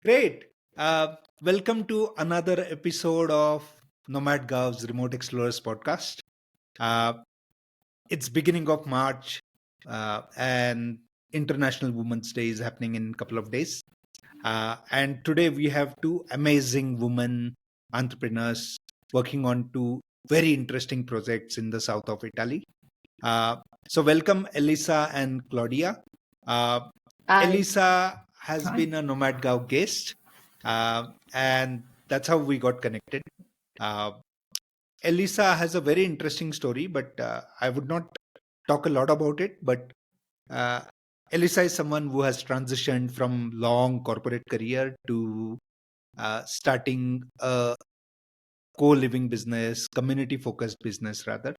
Great. Welcome to another episode of Nomad Gov's Remote Explorers podcast. Uh, it's beginning of March, and International Women's Day is happening in a couple of days. And today we have two amazing women entrepreneurs working on two very interesting projects in the south of Italy. Uh, so, welcome Elisa and Claudia. Uh, Hi. Elisa has Hi. been a Nomad Gav guest, and that's how we got connected. Uh, Elisa has a very interesting story, but I would not talk a lot about it. But uh, Elisa is someone who has transitioned from long corporate career to starting a co-living business, community-focused business rather,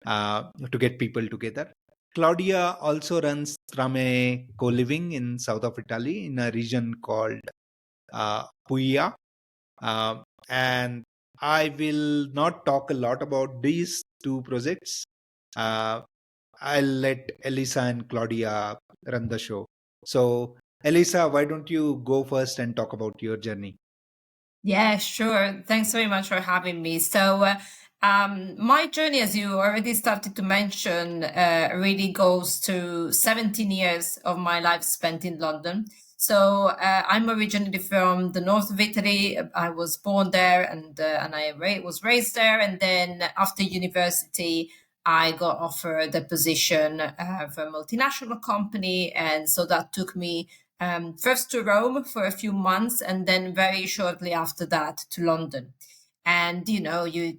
to get people together. Claudia also runs Trame co-living in south of Italy in a region called Puglia. And I will not talk a lot about these two projects. Uh, I'll let Elisa and Claudia run the show. So, Elisa, why don't you go first and talk about your journey? Yeah, sure. Thanks very much for having me. My journey, as you already started to mention, really goes to 17 years of my life spent in London. I'm originally from the north of Italy. I was born there and I was raised there. And then after university, I got offered a position for a multinational company. And so that took me first to Rome for a few months, and then very shortly after that to London. And you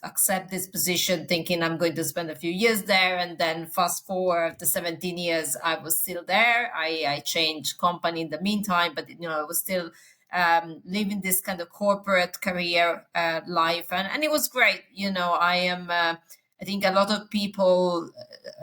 accept this position thinking I'm going to spend a few years there, and then fast forward the 17 years, I was still there. I changed company in the meantime, but I was still living this kind of corporate career life, and it was great. I think a lot of people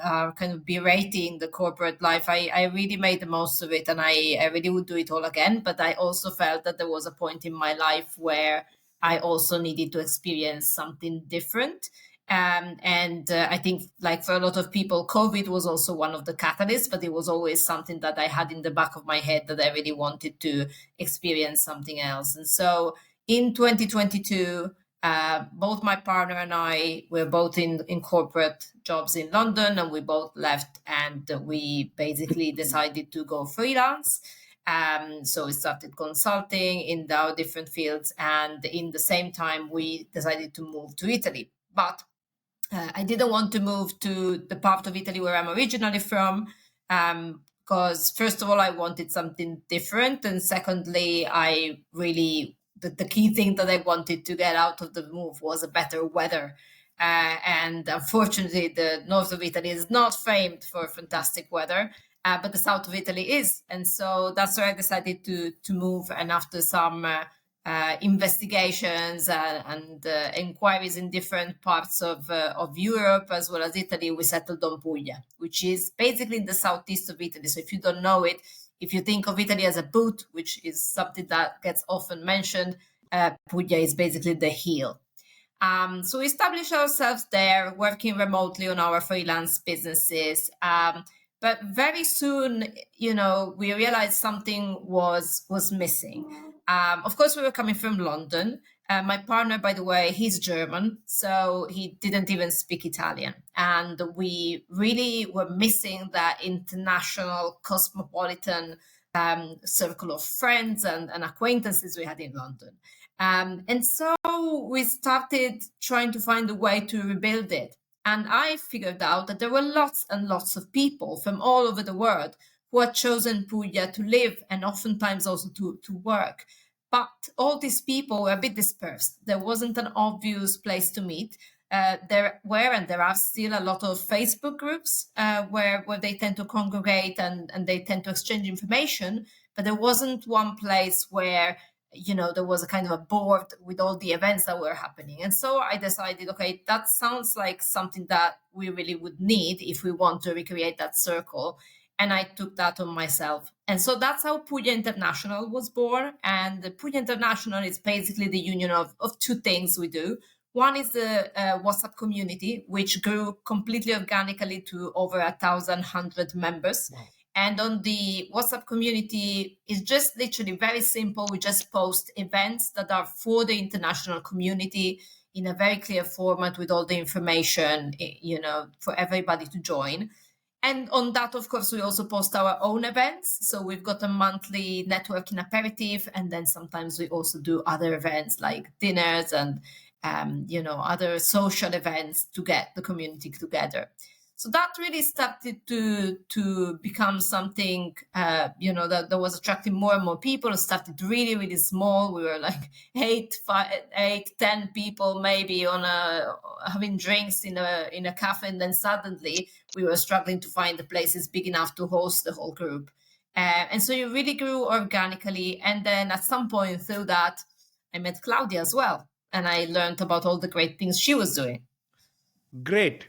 are kind of berating the corporate life. I really made the most of it, and I really would do it all again. But I also felt that there was a point in my life where I also needed to experience something different. And I think, like for a lot of people, COVID was also one of the catalysts, but it was always something that I had in the back of my head that I really wanted to experience something else. And so in 2022, both my partner and I were both in corporate jobs in London, and we both left, and we basically decided to go freelance. So we started consulting in our different fields, and in the same time, we decided to move to Italy. But I didn't want to move to the part of Italy where I'm originally from, because first of all, I wanted something different, and secondly, the key thing that I wanted to get out of the move was a better weather. And unfortunately, the north of Italy is not famed for fantastic weather, but the south of Italy is, and so that's why I decided to move. And after some investigations and inquiries in different parts of Europe as well as Italy, we settled on Puglia, which is basically in the southeast of Italy. So if you don't know it, if you think of Italy as a boot, which is something that gets often mentioned, Puglia is basically the heel. So we established ourselves there, working remotely on our freelance businesses. But very soon, we realized something was missing. Of course, we were coming from London. My partner, by the way, he's German, so he didn't even speak Italian. And we really were missing that international, cosmopolitan circle of friends and acquaintances we had in London. And so we started trying to find a way to rebuild it. And I figured out that there were lots and lots of people from all over the world who had chosen Puglia to live and oftentimes also to work. But all these people were a bit dispersed. There wasn't an obvious place to meet. There were and there are still a lot of Facebook groups where they tend to congregate and they tend to exchange information, but there wasn't one place where there was a kind of a board with all the events that were happening. And so I decided, okay, that sounds like something that we really would need if we want to recreate that circle. And I took that on myself. And so that's how Puglia International was born. And the Puglia International is basically the union of two things we do. One is the WhatsApp community, which grew completely organically to over 1,100 members. Wow. And on the WhatsApp community, it's just literally very simple. We just post events that are for the international community in a very clear format with all the information, for everybody to join. And on that, of course, we also post our own events. So we've got a monthly networking aperitif, and then sometimes we also do other events like dinners and other social events to get the community together. So that really started to become something, that was attracting more and more people. It started really, really small. We were like 10 people maybe having drinks in a cafe, and then suddenly we were struggling to find the places big enough to host the whole group. And so it really grew organically. And then at some point through that, I met Claudia as well, and I learned about all the great things she was doing. Great.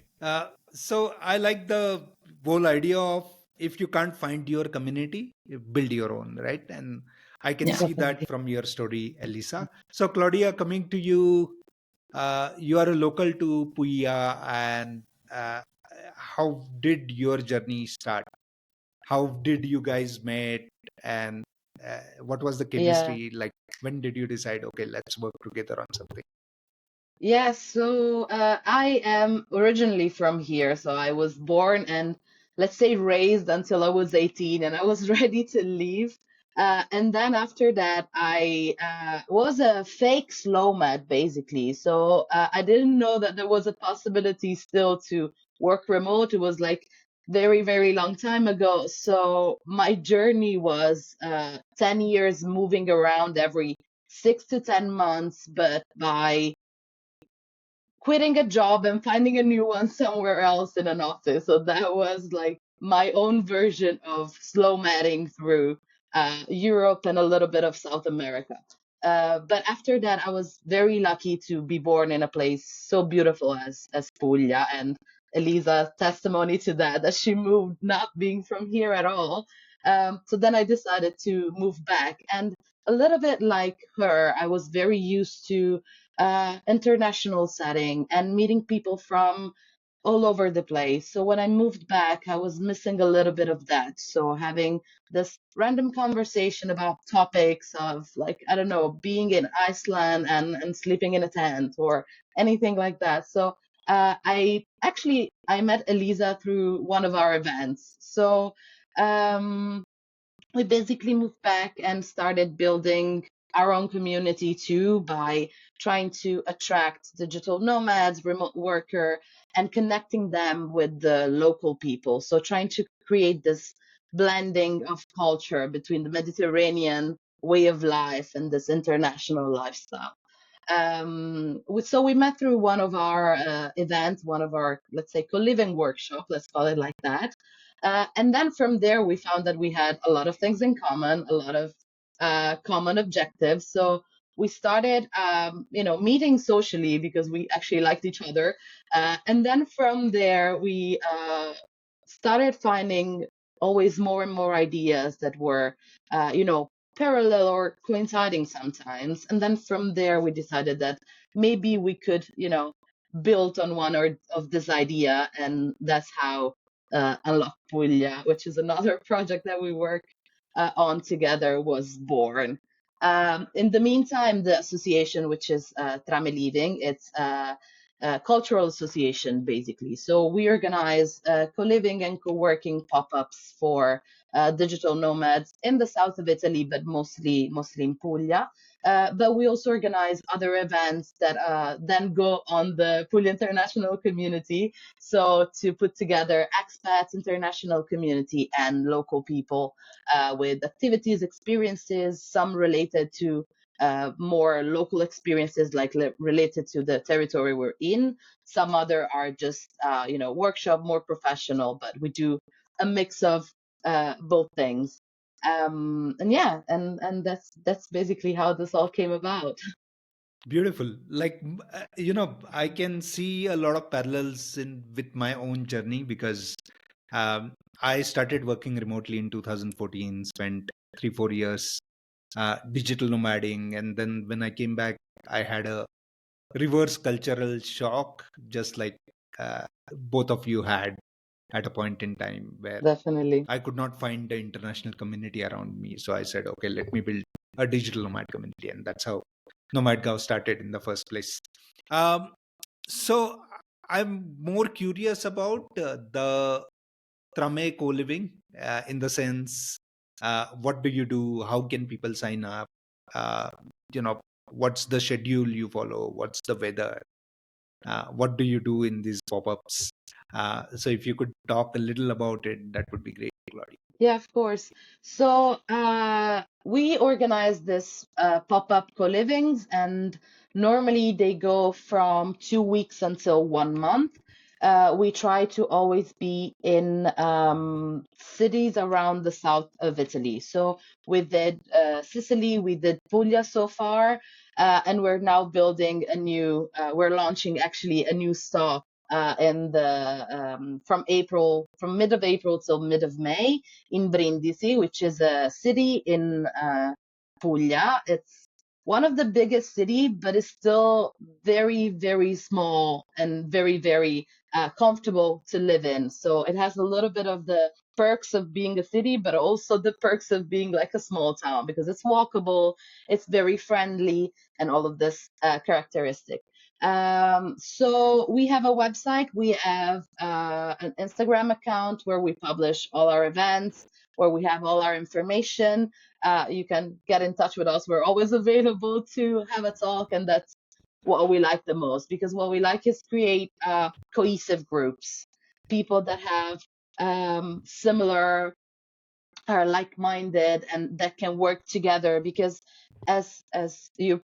So I like the whole idea of, if you can't find your community, you build your own, right? And I can Yeah. see that from your story, Elisa. So Claudia, coming to you, you are a local to Puglia, and how did your journey start? How did you guys meet, and what was the Yeah. chemistry like? When did you decide, okay, let's work together on something? Yes, so I am originally from here. So I was born and, let's say, raised until I was 18, and I was ready to leave. And then after that, I was a fake nomad, basically. So I didn't know that there was a possibility still to work remote. It was like very, very long time ago. So my journey was 10 years moving around every 6 to 10 months, but by quitting a job and finding a new one somewhere else in an office. So that was like my own version of slow matting through Europe and a little bit of South America. But after that, I was very lucky to be born in a place so beautiful as Puglia, and Elisa's testimony to that, that she moved not being from here at all. So then I decided to move back, and a little bit like her, I was very used to international setting and meeting people from all over the place. So when I moved back, I was missing a little bit of that. So having this random conversation about topics of, like, I don't know, being in Iceland and sleeping in a tent or anything like that. So I met Elisa through one of our events. So um, we basically moved back and started building our own community too, by trying to attract digital nomads, remote worker, and connecting them with the local people. So trying to create this blending of culture between the Mediterranean way of life and this international lifestyle. So we met through one of our events, one of our, let's say, co-living workshop, let's call it like that. And then from there, we found that we had a lot of things in common, a lot of common objectives. So we started, meeting socially because we actually liked each other. And then from there, we started finding always more and more ideas that were, parallel or coinciding sometimes. And then from there, we decided that maybe we could, build on one or of this idea, and that's how Unlock Puglia, which is another project that we work on together, was born. In the meantime, the association, which is Trame Living, it's a cultural association, basically. So we organize co-living and co-working pop-ups for digital nomads in the south of Italy, but mostly in Puglia. But we also organize other events that then go on the Puglia international community. So to put together expats, international community, and local people with activities, experiences, some related to more local experiences, like related to the territory we're in. Some other are just, workshop, more professional, but we do a mix of both things. And yeah, and that's basically how this all came about. Beautiful. Like, I can see a lot of parallels in with my own journey, because I started working remotely in 2014, spent 3-4 years digital nomading, and then when I came back, I had a reverse cultural shock, just like both of you had. at a point in time where Definitely. I could not find the international community around me. So I said, okay, let me build a digital nomad community. And that's how NomadGov started in the first place. So I'm more curious about the Trame co-living in the sense, what do you do? How can people sign up? Uh, what's the schedule you follow? What's the weather? What do you do in these pop-ups? So if you could talk a little about it, that would be great, Claudia. Yeah, of course. So we organize this pop-up co-livings, and normally they go from 2 weeks until 1 month. We try to always be in cities around the south of Italy. So we did Sicily, we did Puglia so far, and we're now building we're launching actually a new stop in the from mid of April till mid of May in Brindisi, which is a city in Puglia. It's one of the biggest city, but it's still very, very small and very, very comfortable to live in. So it has a little bit of the perks of being a city, but also the perks of being like a small town because it's walkable, it's very friendly, and all of this characteristic. So we have a website, we have an Instagram account where we publish all our events, where we have all our information. You can get in touch with us. We're always available to have a talk, and that's what we like the most, because what we like is create cohesive groups, people that have similar are like-minded and that can work together, because as you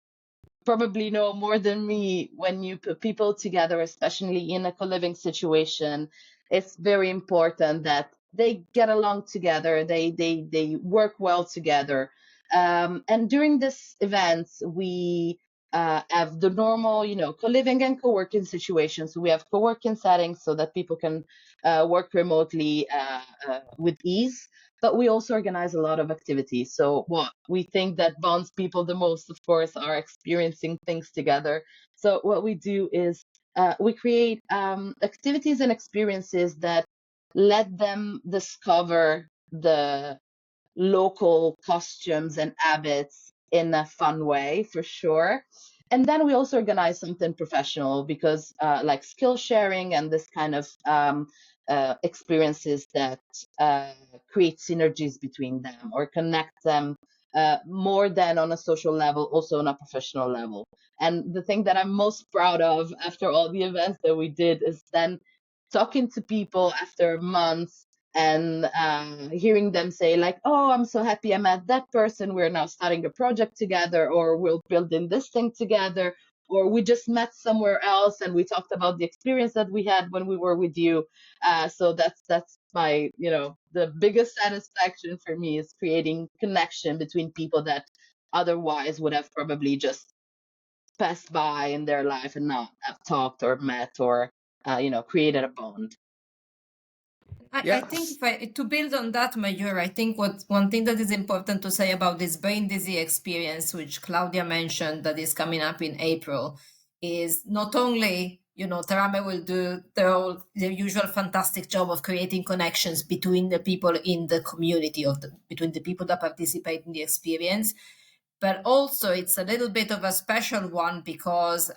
probably know more than me, when you put people together, especially in a co-living situation, it's very important that they get along together, they work well together. And during this events, we have the normal, co-living and co-working situations. So we have co-working settings so that people can work remotely with ease. But we also organize a lot of activities. So what we think that bonds people the most, of course, are experiencing things together. So what we do is we create activities and experiences that let them discover the local costumes and habits in a fun way, for sure. And then we also organize something professional, because like skill sharing and this kind of experiences that uh, create synergies between them or connect them more than on a social level, also on a professional level. And the thing that I'm most proud of after all the events that we did is then talking to people after months and hearing them say like, oh, I'm so happy I met that person, we're now starting a project together, or we're building this thing together, or we just met somewhere else and we talked about the experience that we had when we were with you. So that's my, the biggest satisfaction for me is creating connection between people that otherwise would have probably just passed by in their life and not have talked or met or created a bond. I Yeah. think to build on that, Mayur, I think what one thing that is important to say about this Brindisi experience, which Claudia mentioned, that is coming up in April, is not only, Trame will do the usual fantastic job of creating connections between the people in the community, between the people that participate in the experience, but also it's a little bit of a special one because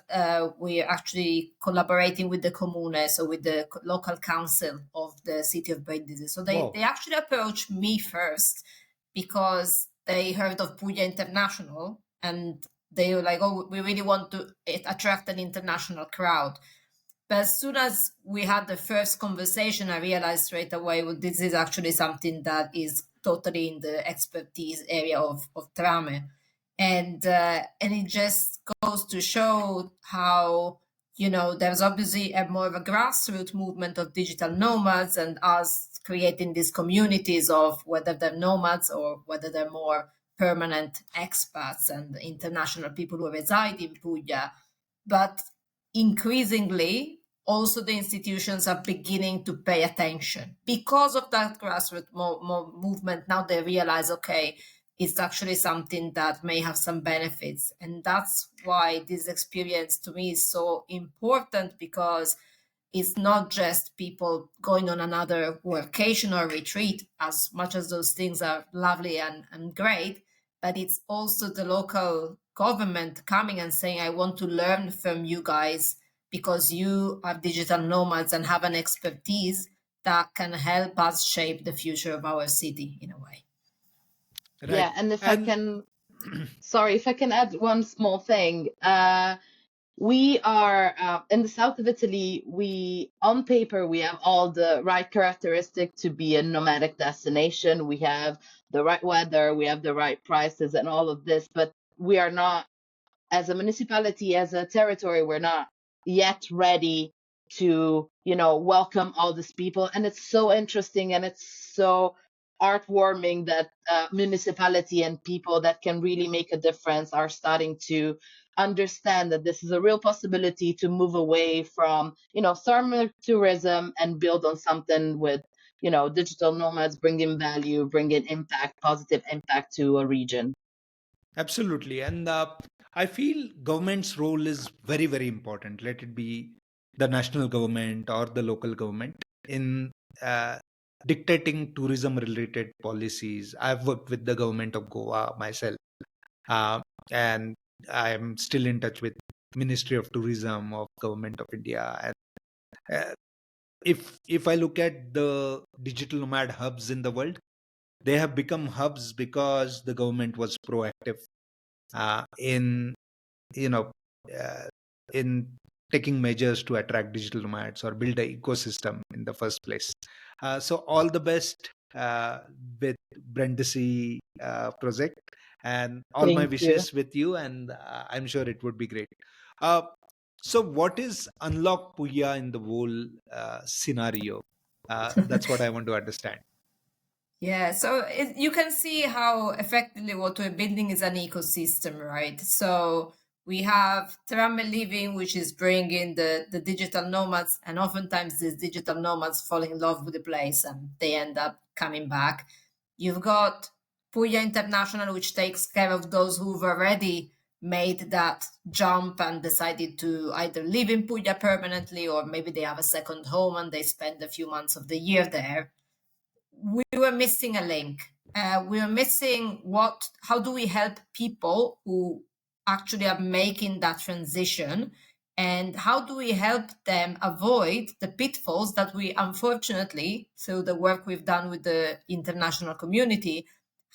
we're actually collaborating with the comune, so with the local council of the city of Brindisi. So Wow. they actually approached me first because they heard of Puglia International and they were like, oh, we really want to attract an international crowd. But as soon as we had the first conversation, I realized straight away, well, this is actually something that is totally in the expertise area of Trame. And it just goes to show how, there's obviously a more of a grassroots movement of digital nomads and us creating these communities of whether they're nomads or whether they're more permanent expats and international people who reside in Puglia. But increasingly, also the institutions are beginning to pay attention because of that grassroots movement. Now they realize, okay, it's actually something that may have some benefits. And that's why this experience to me is so important, because it's not just people going on another workation or retreat, as much as those things are lovely and great, but it's also the local government coming and saying, I want to learn from you guys because you are digital nomads and have an expertise that can help us shape the future of our city in a way. Right. Yeah, and if I And can, sorry, if I can add one small thing. We are in the south of Italy. We, on paper, we have all the right characteristic to be a nomadic destination. We have the right weather, we have the right prices, and all of this. But we are not, as a municipality, as a territory, we're not yet ready to, welcome all these people. And it's so interesting and it's so heartwarming that municipality and people that can really make a difference are starting to understand that this is a real possibility to move away from, summer tourism and build on something with, digital nomads bringing value, bringing impact, positive impact to a region. absolutely. And I feel government's role is very, very important. Let it be the national government or the local government in uh, dictating tourism related policies. I've worked with the government of Goa myself, uh, and I'm still in touch with Ministry of Tourism of Government of India. And uh, if I look at the digital nomad hubs in the world, they have become hubs because the government was proactive in you know uh, in taking measures to attract digital nomads or build an ecosystem in the first place. So all the best with Brindisi project, and all my Thank you. wishes with you, and I'm sure it would be great. uh, so what is unlock Puglia in the whole scenario? That's what I want to understand. Yeah, so you can see how effectively what we're building is an ecosystem, right? So we have Trame Living, which is bringing the digital nomads, and oftentimes these digital nomads fall in love with the place and they end up coming back. You've got Puglia International, which takes care of those who've already made that jump and decided to either live in Puglia permanently or maybe they have a second home and they spend a few months of the year there. We were missing a link. We were missing how do we help people who actually are making that transition, and how do we help them avoid the pitfalls that we unfortunately, through the work we've done with the international community,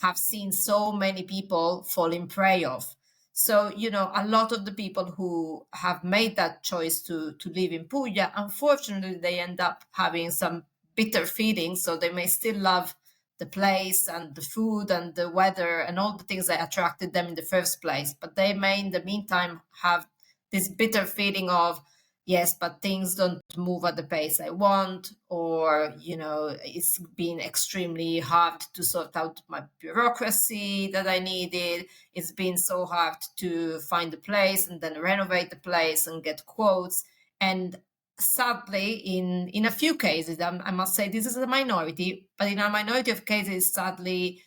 have seen so many people falling prey of. So, a lot of the people who have made that choice to live in Puglia, unfortunately, they end up having some bitter feelings. So they may still love the place and the food and the weather and all the things that attracted them in the first place. But they may, in the meantime, have this bitter feeling of, yes, but things don't move at the pace I want, or, it's been extremely hard to sort out my bureaucracy that I needed. It's been so hard to find a place and then renovate the place and get quotes. And sadly, in a few cases, I must say this is a minority, but in a minority of cases, sadly,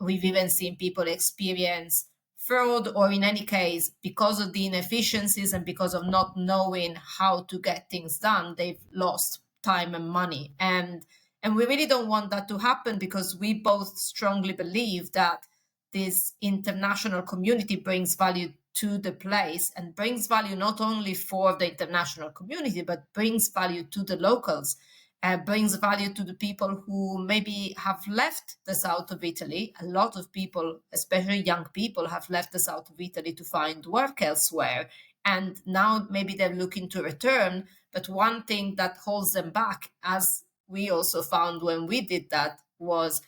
we've even seen people experience fraud, or in any case, because of the inefficiencies and because of not knowing how to get things done, they've lost time and money. And we really don't want that to happen, because we both strongly believe that this international community brings value to the place, and brings value not only for the international community, but brings value to the locals, brings value to the people who maybe have left the south of Italy. A lot of people, especially young people, have left the south of Italy to find work elsewhere. And now maybe they're looking to return. But one thing that holds them back, as we also found when we did that, was,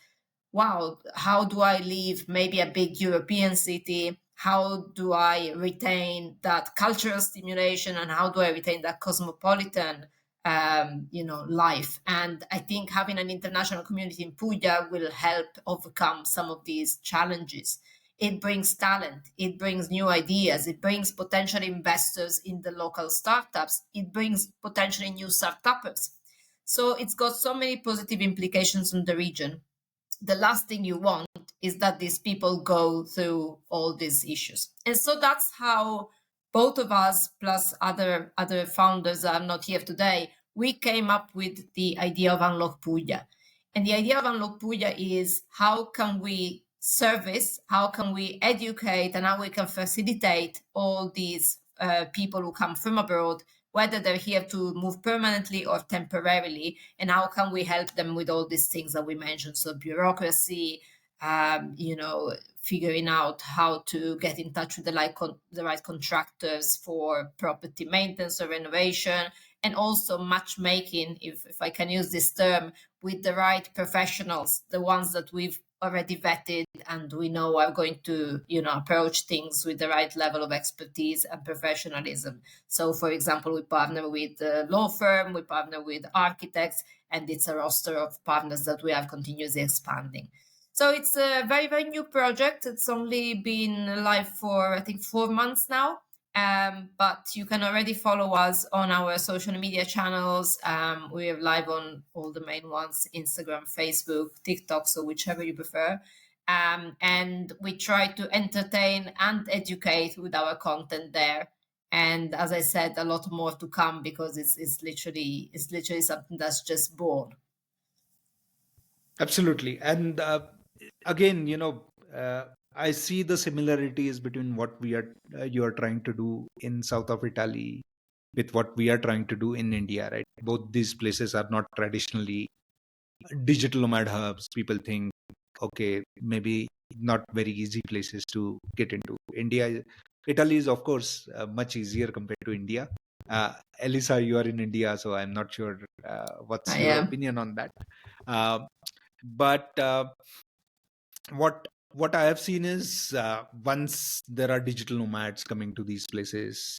wow, how do I leave maybe a big European city? How do I retain that cultural stimulation, and how do I retain that cosmopolitan, life? And I think having an international community in Puglia will help overcome some of these challenges. It brings talent, it brings new ideas, it brings potential investors in the local startups, it brings potentially new startuppers. So it's got so many positive implications on the region. The last thing you want is that these people go through all these issues. And so that's how both of us, plus other founders that are not here today, we came up with the idea of Unlock Puglia. And the idea of Unlock Puglia is how can we service, how can we educate, and how we can facilitate all these people who come from abroad, whether they're here to move permanently or temporarily, and how can we help them with all these things that we mentioned. So bureaucracy, figuring out how to get in touch with the right contractors for property maintenance or renovation, and also matchmaking, if I can use this term, with the right professionals, the ones that we've already vetted and we know are going to approach things with the right level of expertise and professionalism. So for example, we partner with a law firm, we partner with architects, and it's a roster of partners that we are continuously expanding. So it's a very, very new project. It's only been live for, I think, 4 months now. But you can already follow us on our social media channels. We are live on all the main ones: Instagram, Facebook, TikTok, so whichever you prefer. And we try to entertain and educate with our content there. And as I said, a lot more to come, because it's literally something that's just born. Absolutely. And again, I see the similarities between what we are you are trying to do in south of Italy with what we are trying to do in India, right? Both these places are not traditionally digital nomad hubs. People think, okay, maybe not very easy places to get into. Italy is of course much easier compared to India. Elisa, you are in India, so I'm not sure what's I your am. opinion on that. uh, but what I have seen is, once there are digital nomads coming to these places,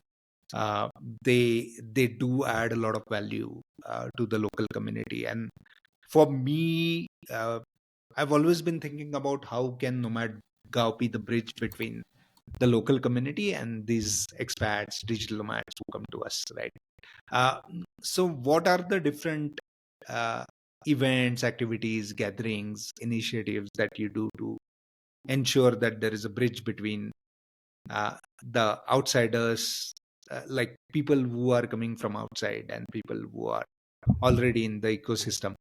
uh, they do add a lot of value to the local community. And for me, I've always been thinking about how can Nomad Gao be the bridge between the local community and these expats, digital nomads who come to us, right? Uh, so, what are the different uh, events, activities, gatherings, initiatives that you do to ensure that there is a bridge between the outsiders, like people who are coming from outside, and people who are already in the ecosystem?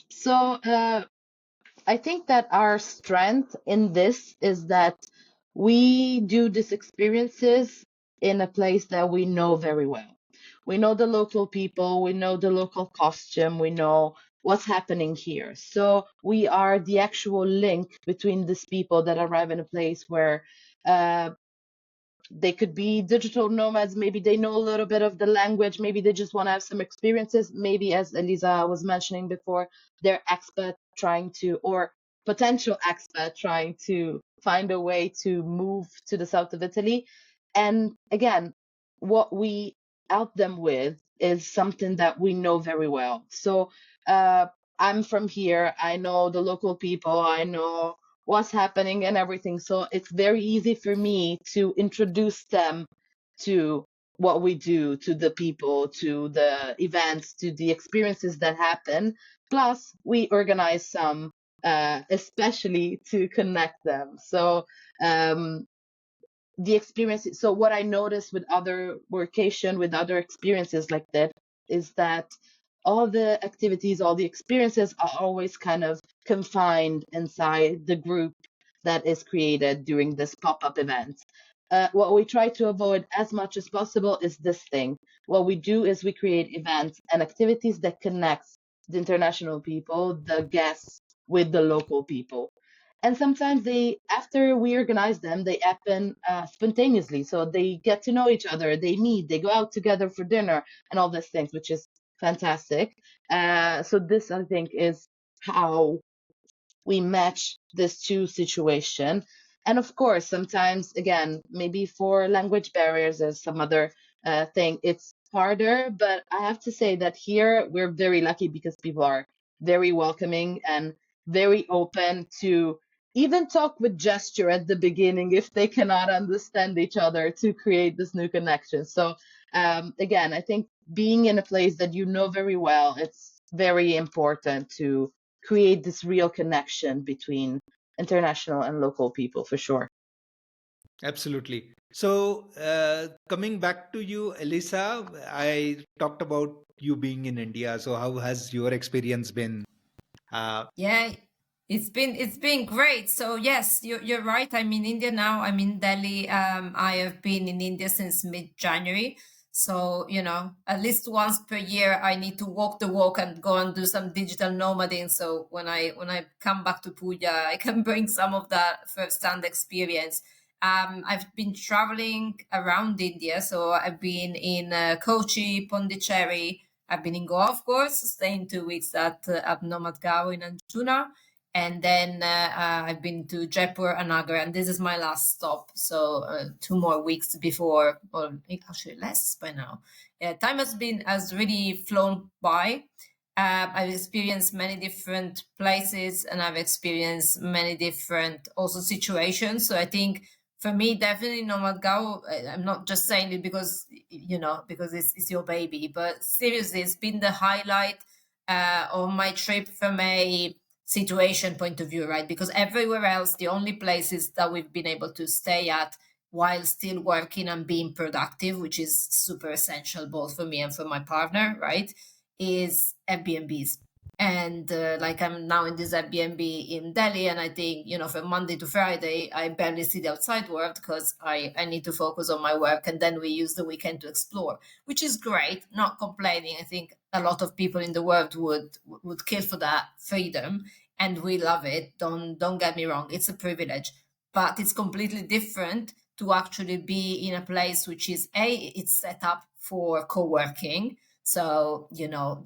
So I think that our strength in this is that we do these experiences in a place that we know very well. We know the local people, we know the local costume, we know what's happening here. So we are the actual link between these people that arrive in a place where uh, they could be digital nomads. Maybe they know a little bit of the language. Maybe they just want to have some experiences. Maybe, as Elisa was mentioning before, they're expat trying to, or potential expat trying to find a way to move to the south of Italy. And again, what we help them with is something that we know very well. So I'm from here. I know the local people. I know what's happening and everything. So it's very easy for me to introduce them to what we do, to the people, to the events, to the experiences that happen. Plus, we organize some, especially to connect them. So um, the experience. So what I noticed with other workation, with other experiences like that, is that all the activities, all the experiences are always kind of confined inside the group that is created during this pop-up event. What we try to avoid as much as possible is this thing. What we do is we create events and activities that connects the international people, the guests, with the local people. And sometimes they, after we organize them, they happen spontaneously. So they get to know each other, they meet, they go out together for dinner and all these things, which is fantastic. So this, I think, is how we match this two situation. And of course, sometimes, again, maybe for language barriers or some other thing, it's harder. But I have to say that here we're very lucky because people are very welcoming and very open to even talk with gesture at the beginning if they cannot understand each other, to create this new connection. So again, I think being in a place that you know very well, it's very important to create this real connection between international and local people, for sure. Absolutely. So, coming back to you, Elisa, I talked about you being in India. So, how has your experience been? Uh, Yeah, it's been great. So yes, you're right. I'm in India now. I'm in Delhi. I have been in India since mid-January. So, at least once per year I need to walk the walk and go and do some digital nomading. So when I come back to Puglia, I can bring some of that first-hand experience. I've been traveling around India. So I've been in Kochi, Pondicherry. I've been in Goa, of course, staying 2 weeks at Nomad in Anjuna. And then I've been to Jaipur and Agra, and this is my last stop. So 2 more weeks before, or actually less by now. Yeah, time has really flown by. I've experienced many different places, and I've experienced many different also situations. So I think for me, definitely Nomad Go. I'm not just saying it because it's your baby, but seriously, it's been the highlight of my trip from a situation point of view, right? Because everywhere else, the only places that we've been able to stay at while still working and being productive, which is super essential both for me and for my partner, right, is Airbnbs. And like I'm now in this Airbnb in Delhi, and I think from Monday to Friday I barely see the outside world because I need to focus on my work, and then we use the weekend to explore, which is great. Not complaining. I think a lot of people in the world would kill for that freedom, and we love it. Don't get me wrong. It's a privilege, but it's completely different to actually be in a place which is it's set up for co-working. So,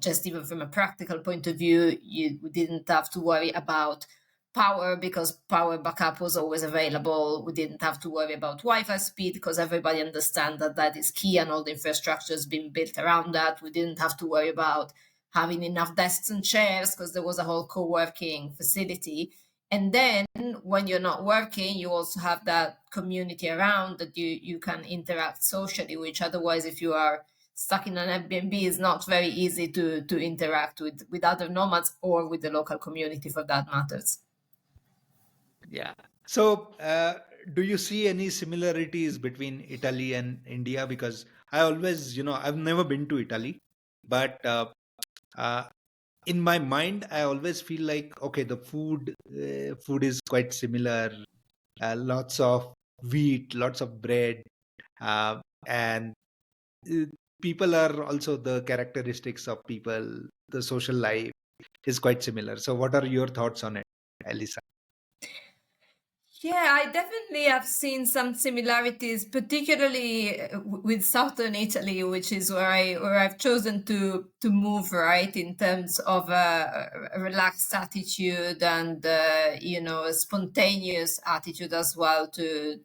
just even from a practical point of view, you didn't have to worry about power because power backup was always available. We didn't have to worry about Wi-Fi speed because everybody understands that that is key and all the infrastructure has been built around that. We didn't have to worry about having enough desks and chairs because there was a whole co-working facility. And then when you're not working, you also have that community around that you can interact socially, which otherwise, if you are stuck in an Airbnb, is not very easy to interact with other nomads or with the local community for that matters. yeah. So, do you see any similarities between Italy and India? Because I always, I've never been to Italy, but uh, in my mind, I always feel like, okay, the food is quite similar. Lots of wheat, lots of bread, and uh, people are also the characteristics of people. The social life is quite similar. So, what are your thoughts on it, Elisa? Yeah, I definitely have seen some similarities, particularly with southern Italy, which is where I've chosen to move, right, in terms of a relaxed attitude and a spontaneous attitude as well to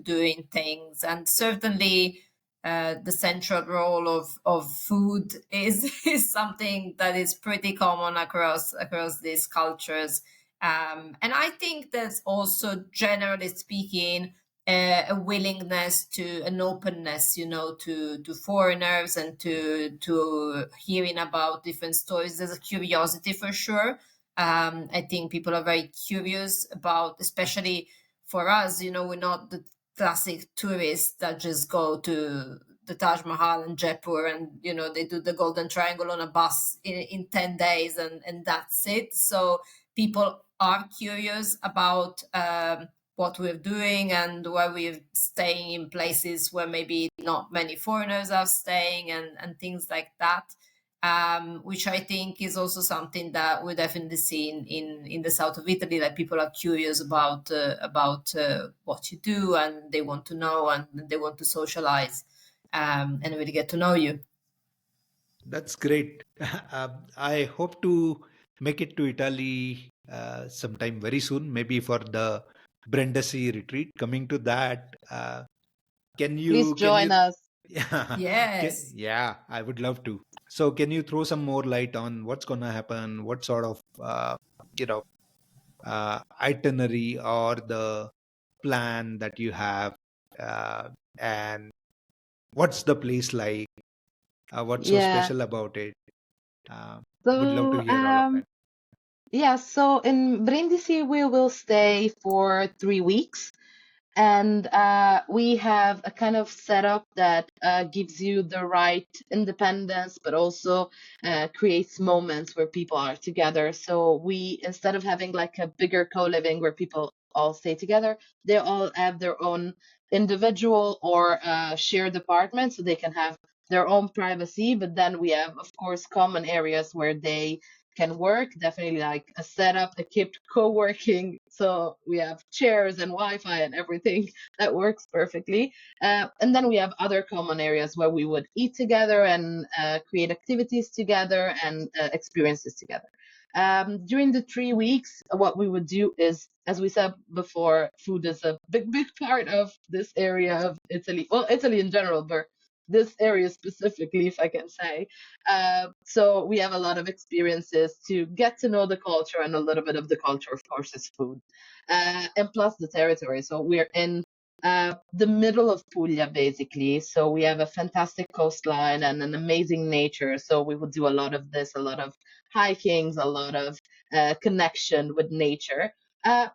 doing things, and certainly the central role of food is is something that is pretty common across these cultures. And I think there's also, generally speaking, a willingness to an openness, to foreigners and to hearing about different stories. There's a curiosity for sure. I think people are very curious about, especially for us, we're not the classic tourists that just go to the Taj Mahal and Jaipur and they do the Golden Triangle on a bus in 10 days and that's it. So people are curious about what we're doing and why we're staying in places where maybe not many foreigners are staying and things like that. Which I think is also something that we definitely see in the south of Italy, that people are curious about what you do, and they want to know and they want to socialize and really get to know you. That's great. I hope to make it to Italy sometime very soon, maybe for the Brindisi retreat. Coming to that, Please can join you, us. yeah, Yes. yeah, I would love to. So, can you throw some more light on what's gonna happen? What sort of, you know, itinerary or the plan that you have, and what's the place like? What's so Yeah. special about it? Uh, would love to So, hear all of it. yeah, so in Brindisi, we will stay for 3 weeks. And we have a kind of setup that gives you the right independence, but also creates moments where people are together. So we, instead of having like a bigger co-living where people all stay together, they all have their own individual or shared apartment, so they can have their own privacy. But then we have, of course, common areas where they can work, definitely like a setup, equipped co-working. So we have chairs and Wi-Fi and everything that works perfectly. And then we have other common areas where we would eat together and create activities together and experiences together. During the 3 weeks, what we would do is, as we said before, food is a big, big part of this area of Italy. Well, Italy in general, but this area specifically, if I can say. So we have a lot of experiences to get to know the culture, and a little bit of the culture, of course, is food. And plus the territory. So we're in the middle of Puglia, basically. So we have a fantastic coastline and an amazing nature. So we would do a lot of this, a lot of hikings, a lot of connection with nature.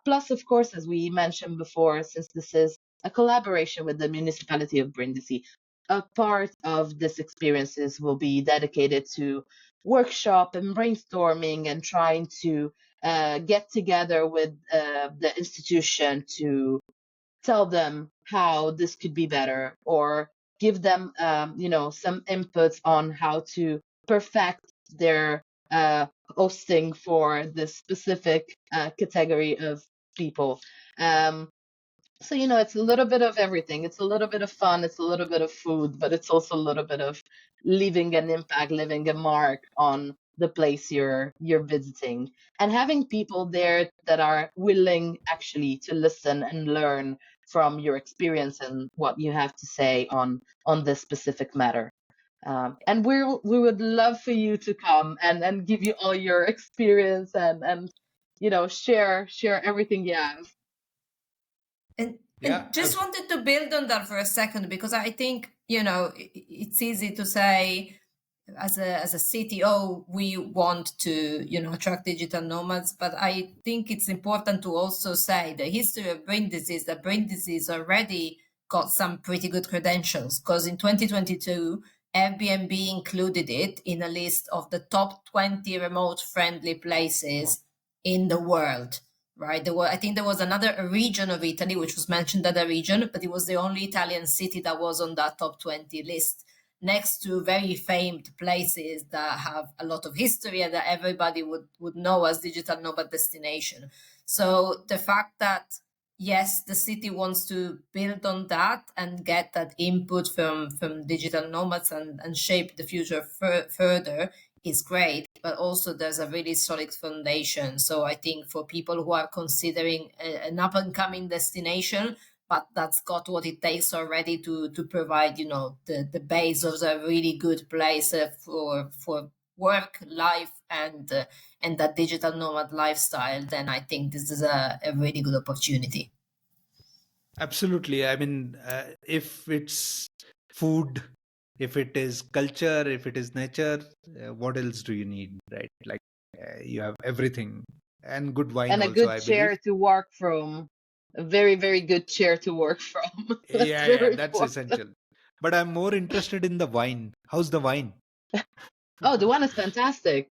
Plus, of course, as we mentioned before, since this is a collaboration with the municipality of Brindisi, a part of this experiences will be dedicated to workshop and brainstorming and trying to get together with the institution to tell them how this could be better, or give them some inputs on how to perfect their hosting for this specific category of people. So, it's a little bit of everything. It's a little bit of fun, it's a little bit of food, but it's also a little bit of leaving an impact, leaving a mark on the place you're visiting, and having people there that are willing actually to listen and learn from your experience and what you have to say on this specific matter. And we would love for you to come and give you all your experience and share everything you have. And Yeah, just wanted to build on that for a second, because I think, it's easy to say as a CTO, we want to, attract digital nomads. But I think it's important to also say the history of Brindisi is that Brindisi has already got some pretty good credentials, because in 2022, Airbnb included it in a list of the top 20 remote friendly places in the world. Right. I think there was another region of Italy which was mentioned as a region, but it was the only Italian city that was on that top 20 list, next to very famed places that have a lot of history and that everybody would know as digital nomad destination. So the fact that, yes, the city wants to build on that and get that input from digital nomads and shape the future further is great, but also there's a really solid foundation. So I think for people who are considering an up and coming destination, but that's got what it takes already to provide, the base of a really good place for work, life, and that digital nomad lifestyle, then I think this is a really good opportunity. absolutely. I mean, if it's food, if it is culture, if it is nature, what else do you need, right? Like, you have everything, and good wine And a also, good I believe. chair to work from. A very, very good chair to work from. That's Yeah, very that's important. essential. But I'm more interested in the wine. How's the wine? Oh, the one is fantastic.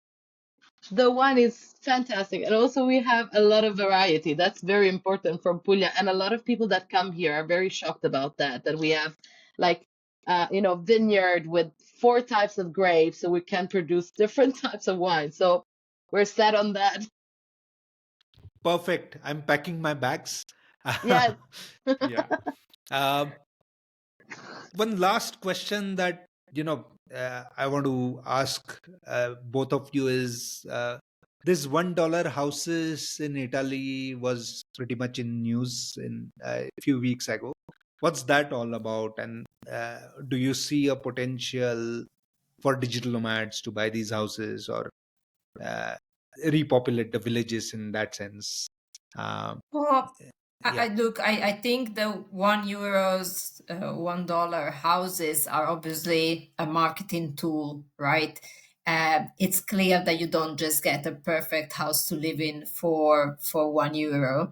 The wine is fantastic. And also we have a lot of variety. That's very important from Puglia. And a lot of people that come here are very shocked about that we have like, vineyard with 4 types of grapes, so we can produce different types of wine. So we're set on that. Perfect. I'm packing my bags. Yes. Yeah. Um, One last question that I want to ask both of you is, this $1 houses in Italy was pretty much in news in a few weeks ago. What's that all about? And do you see a potential for digital nomads to buy these houses, or uh, repopulate the villages in that sense? Um, Well, I yeah. look, I think the €1, $1 houses are obviously a marketing tool, right? It's clear that you don't just get a perfect house to live in for €1.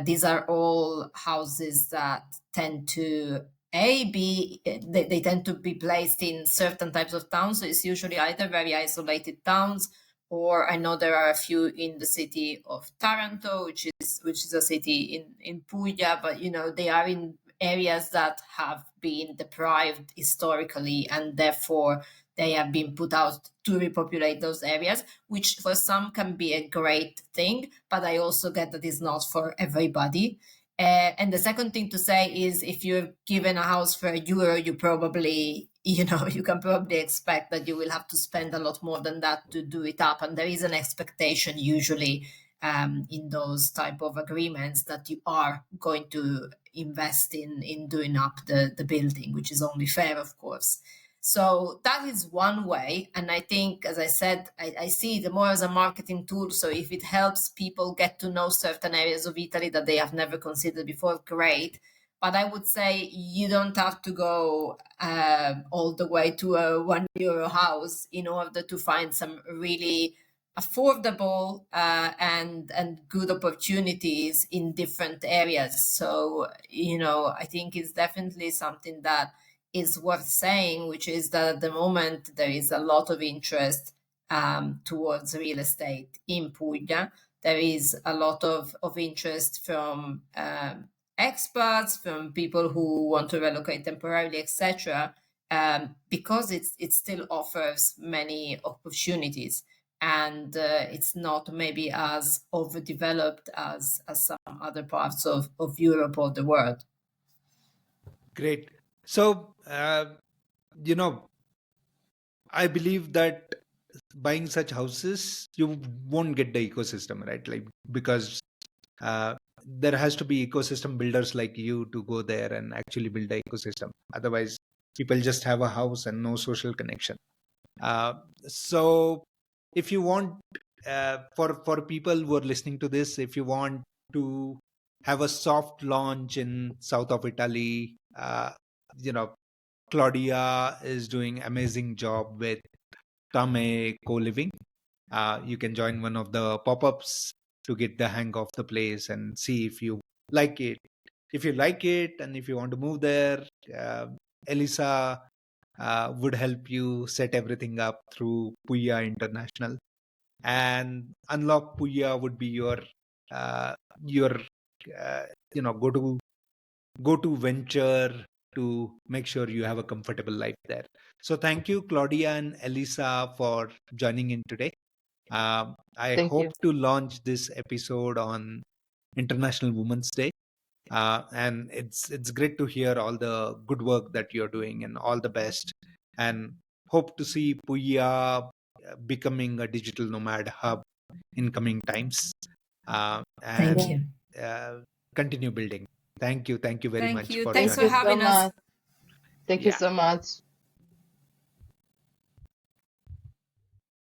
These are all houses that tend to they tend to be placed in certain types of towns. So it's usually either very isolated towns, or I know there are a few in the city of Taranto, which is a city in Puglia, but they are in areas that have been deprived historically, and therefore they have been put out to repopulate those areas, which for some can be a great thing, but I also get that it's not for everybody. And the second thing to say is, if you're given a house for €1, you probably, you can probably expect that you will have to spend a lot more than that to do it up. And there is an expectation usually in those type of agreements that you are going to invest in doing up the building, which is only fair, of course. So that is one way. And I think, as I said, I see it more as a marketing tool. So if it helps people get to know certain areas of Italy that they have never considered before, great. But I would say you don't have to go all the way to a €1 house in order to find some really affordable and good opportunities in different areas. So, I think it's definitely something that is worth saying, which is that at the moment there is a lot of interest towards real estate in Puglia. There is a lot of interest from experts, from people who want to relocate temporarily, etc., because it still offers many opportunities, and it's not maybe as overdeveloped as some other parts of Europe or the world. Great. So, I believe that buying such houses, you won't get the ecosystem, right? Like, because there has to be ecosystem builders like you to go there and actually build the ecosystem. Otherwise, people just have a house and no social connection. So, if you want, for people who are listening to this, if you want to have a soft launch in south of Italy, you know, Claudia is doing amazing job with Trame co-living. You can join one of the pop-ups to get the hang of the place and see if you like it. If you like it and if you want to move there, Elisa would help you set everything up through Puglia International. And Unlock Puglia would be your your go to venture to make sure you have a comfortable life there. So thank you, Claudia and Elisa, for joining in today. I Thank hope you. to launch this episode on International Women's Day. And it's great to hear all the good work that you're doing, and all the best. And hope to see Puglia becoming a digital nomad hub in coming times. Thank Yeah. And you. continue building. Thank you very Thank much you. for Thanks Thank for you joining. so having us. much. Thank you Yeah. so much.